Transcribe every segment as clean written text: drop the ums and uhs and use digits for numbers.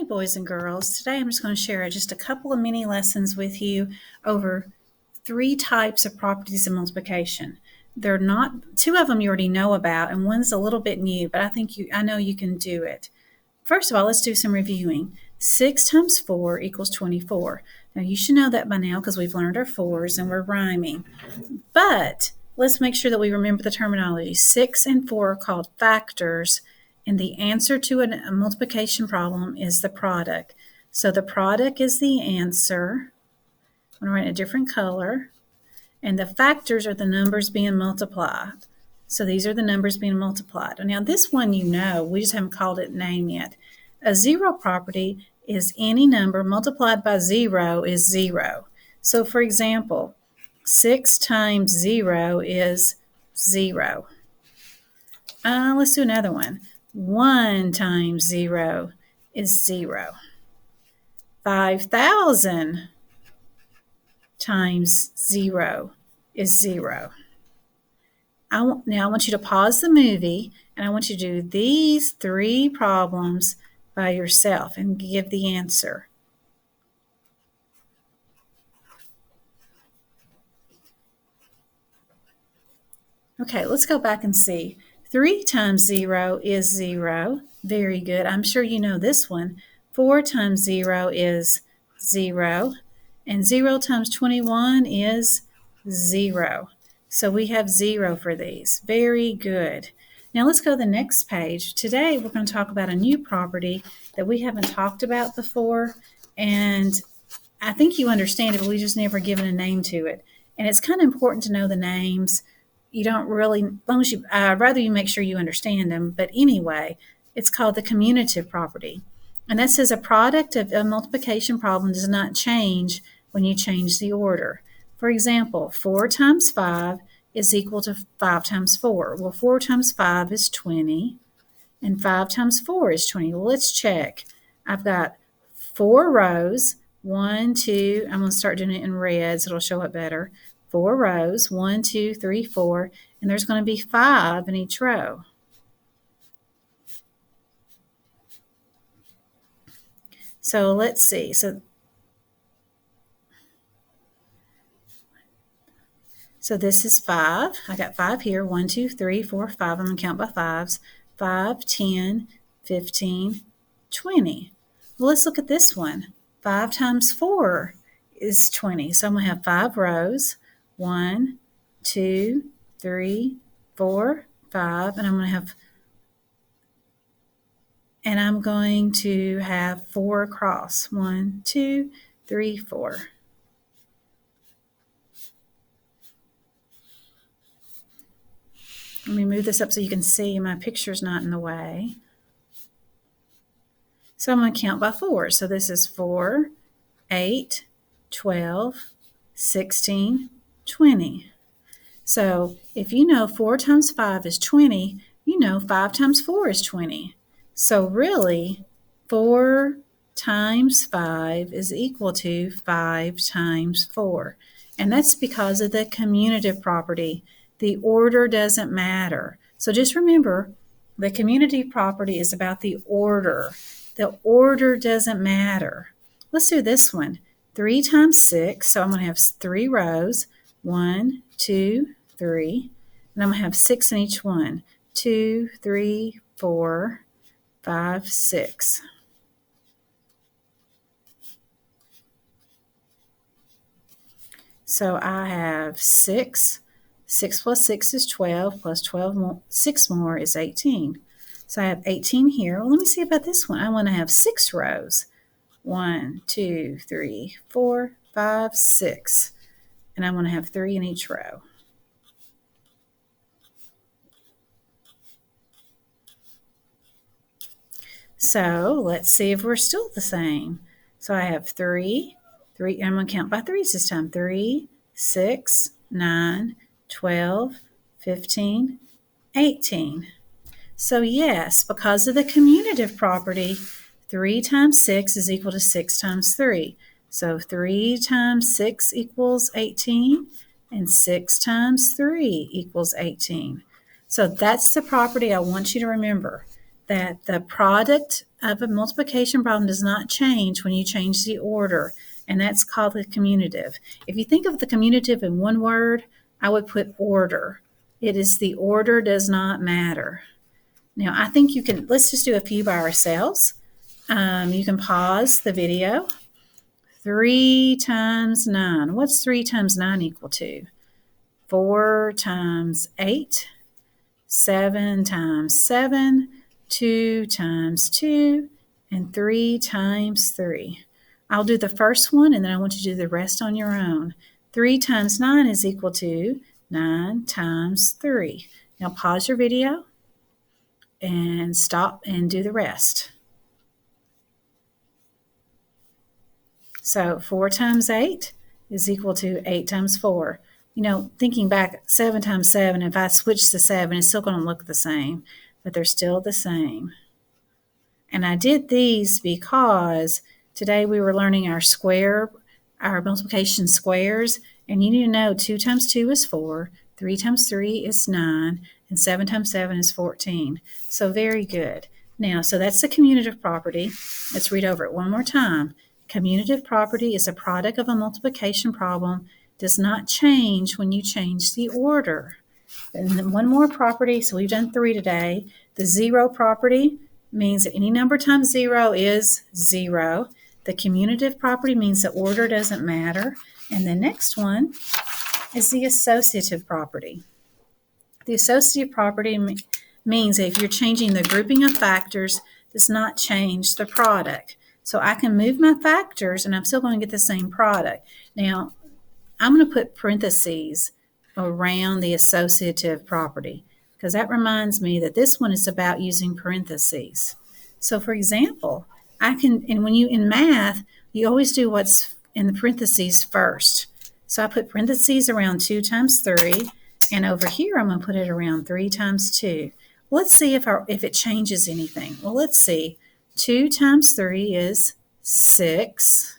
Hey boys and girls, today I'm just going to share just a couple of mini lessons with you over 3 types of properties of multiplication. They're not, 2 of them you already know about and one's a little bit new, but I know you can do it. First of all, let's do some reviewing. 6 times 4 equals 24. Now you should know that by now because we've learned our 4s and we're rhyming. But let's make sure that we remember the terminology. 6 and 4 are called factors, and the answer to a multiplication problem is the product. So the product is the answer. I'm going to write in a different color. And the factors are the numbers being multiplied. So these are the numbers being multiplied. Now this one you know, we just haven't called it name yet. A zero property is any number multiplied by 0 is 0. So for example, 6 times 0 is 0. Let's do another one. 1 times 0 is 0. 5,000 times 0 is 0. Now I want you to pause the movie and I want you to do these 3 problems by yourself and give the answer. Okay, let's go back and see. 3 times 0 is 0. Very good. I'm sure you know this one. 4 times 0 is 0. And 0 times 21 is 0. So we have 0 for these. Very good. Now let's go to the next page. Today we're going to talk about a new property that we haven't talked about before. And I think you understand it, but we just never given a name to it. And it's kind of important to know the names. You don't really, as long as I'd rather you make sure you understand them. But anyway, it's called the commutative property. And that says a product of a multiplication problem does not change when you change the order. For example, 4 times 5 is equal to 5 times 4. Well, 4 times 5 is 20, and 5 times 4 is 20. Well, let's check. I've got 4 rows, 1, 2, I'm going to start doing it in red so it'll show up better. 4 rows, 1, 2, 3, 4, and there's going to be 5 in each row. So let's see. So this is 5. I got 5 here. 1, 2, 3, 4, 5. I'm going to count by 5s. 5, 10, 15, 20. Well, let's look at this one. 5 times 4 is 20. So I'm going to have 5 rows. 1, 2, 3, 4, 5, and I'm going to have 4 across. 1, 2, 3, 4. Let me move this up so you can see my picture's not in the way. So I'm going to count by 4. So this is 4, 8, 12, 16, 20. So if you know 4 times 5 is 20, you know 5 times 4 is 20. So really, 4 times 5 is equal to 5 times 4. And that's because of the commutative property. The order doesn't matter. So just remember, the commutative property is about the order. The order doesn't matter. Let's do this one. 3 times 6, so I'm going to have 3 rows. 1, 2, 3. And I'm going to have 6 in each one. 2, 3, 4, 5, 6. So I have 6. 6 plus 6 is 12, plus 12 more, 6 more is 18. So I have 18 here. Well, let me see about this one. I want to have 6 rows. 1, 2, 3, 4, 5, 6. And I want to have 3 in each row. So let's see if we're still the same. So I have 3, and I'm going to count by 3s this time. 3, 6, 9, 12, 15, 18. So yes, because of the commutative property, 3 times 6 is equal to 6 times 3. So 3 times 6 equals 18, and 6 times 3 equals 18. So that's the property I want you to remember. that the product of a multiplication problem does not change when you change the order, and that's called the commutative. If you think of the commutative in one word, I would put order. It is the order does not matter. Now, I think you can, let's just do a few by ourselves. You can pause the video. 3 times 9. What's 3 times 9 equal to? 4 times 8. 7 times 7. 2 times 2. And 3 times 3. I'll do the first one, and then I want you to do the rest on your own. 3 times 9 is equal to 9 times 3. Now pause your video and stop and do the rest. So 4 times 8 is equal to 8 times 4. You know, thinking back, 7 times 7, if I switch to 7, it's still going to look the same, but they're still the same. And I did these because today we were learning our multiplication squares, and you need to know 2 times 2 is 4, 3 times 3 is 9, and 7 times 7 is 14. So very good. Now, so that's the commutative property. Let's read over it one more time. Commutative property is a product of a multiplication problem, does not change when you change the order. And then one more property, so we've done 3 today. The zero property means that any number times 0 is 0. The commutative property means the order doesn't matter. And the next one is the associative property. The associative property means that if you're changing the grouping of factors, does not change the product. So I can move my factors and I'm still going to get the same product. Now, I'm going to put parentheses around the associative property because that reminds me that this one is about using parentheses. So for example, and when you in math, you always do what's in the parentheses first. So I put parentheses around 2 times 3, and over here I'm going to put it around 3 times 2. Let's see if it changes anything. Well, let's see. 2 times 3 is 6,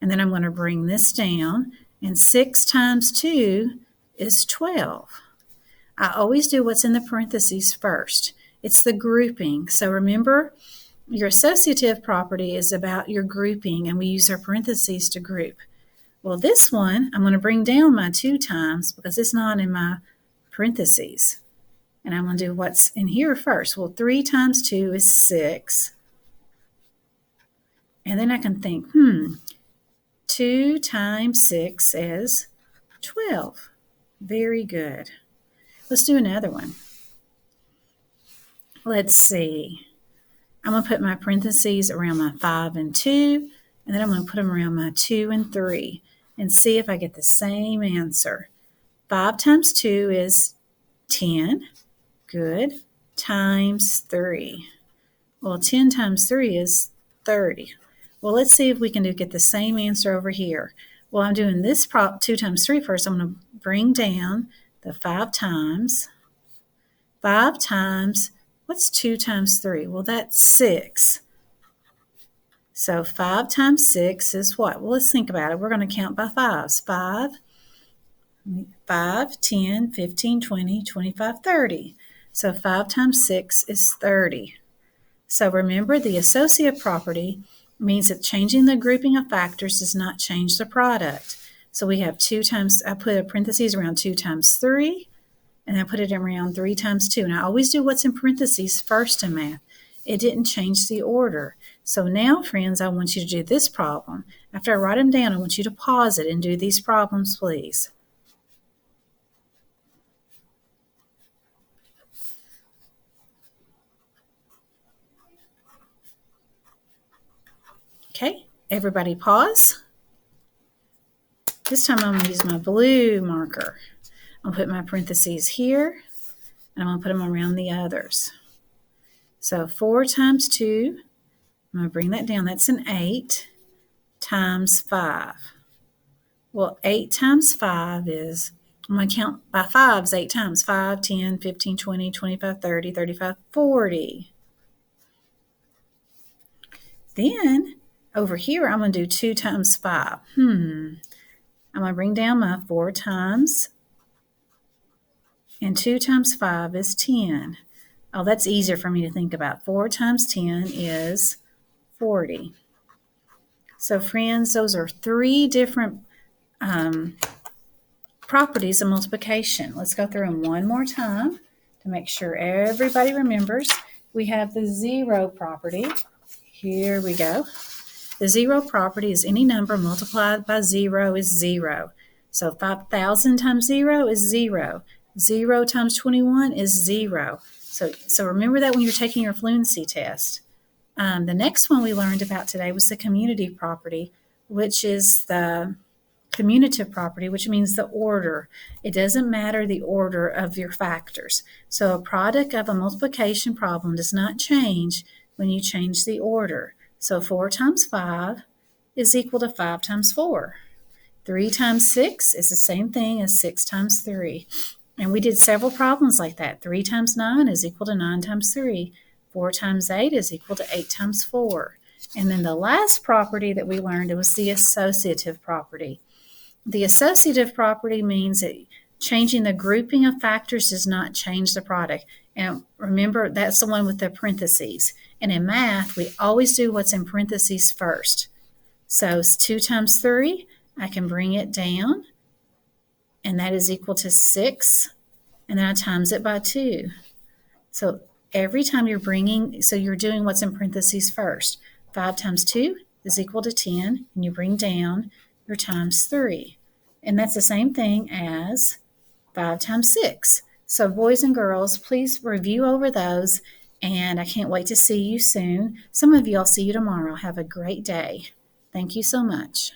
and then I'm going to bring this down, and 6 times 2 is 12. I always do what's in the parentheses first. It's the grouping. So remember, your associative property is about your grouping, and we use our parentheses to group. Well, this one, I'm going to bring down my 2 times because it's not in my parentheses. And I'm going to do what's in here first. Well, 3 times 2 is 6. And then I can think, 2 times 6 is 12. Very good. Let's do another one. Let's see. I'm going to put my parentheses around my 5 and 2, and then I'm going to put them around my 2 and 3, and see if I get the same answer. 5 times 2 is 10. Good. Times 3. Well, 10 times 3 is 30. Well, let's see if we can get the same answer over here. Well, I'm doing this 2 times 3 first. I'm going to bring down the 5 times. 5 times, what's 2 times 3? Well, that's 6. So 5 times 6 is what? Well, let's think about it. We're going to count by 5s. 5, 10, 15, 20, 25, 30. So 5 times 6 is 30. So remember, the associative property means that changing the grouping of factors does not change the product. So we have 2 times, I put a parentheses around 2 times 3, and I put it around 3 times 2. And I always do what's in parentheses first in math. It didn't change the order. So now, friends, I want you to do this problem. After I write them down, I want you to pause it and do these problems, please. Okay, everybody pause. This time I'm going to use my blue marker. I'll put my parentheses here, and I'm going to put them around the others. So 4 times 2, I'm going to bring that down. That's an 8 times 5. Well, 8 times 5 is, I'm going to count by 5s 8 times. 5, 10, 15, 20, 25, 30, 35, 40. Then over here, I'm going to do 2 times 5. I'm going to bring down my 4 times, and 2 times 5 is 10. Oh, that's easier for me to think about. 4 times 10 is 40. So friends, those are 3 different properties of multiplication. Let's go through them one more time to make sure everybody remembers. We have the zero property. Here we go. The zero property is any number multiplied by 0 is 0. So 5,000 times 0 is 0. 0 times 21 is 0. So remember that when you're taking your fluency test. The next one we learned about today was the commutative property, which is the Communitive property, which means the order. It doesn't matter the order of your factors. So a product of a multiplication problem does not change when you change the order. So 4 times 5 is equal to 5 times 4. 3 times 6 is the same thing as 6 times 3. And we did several problems like that. 3 times 9 is equal to 9 times 3. 4 times 8 is equal to 8 times 4. And then the last property that we learned was the associative property. The associative property means that changing the grouping of factors does not change the product. And remember, that's the one with the parentheses. And in math, we always do what's in parentheses first. So it's 2 times 3. I can bring it down, and that is equal to 6. And then I times it by 2. So every time you're doing what's in parentheses first. 5 times 2 is equal to 10, and you bring down your times 3. And that's the same thing as 5 times 6. So boys and girls, please review over those, and I can't wait to see you soon. Some of you, I'll see you tomorrow. Have a great day. Thank you so much.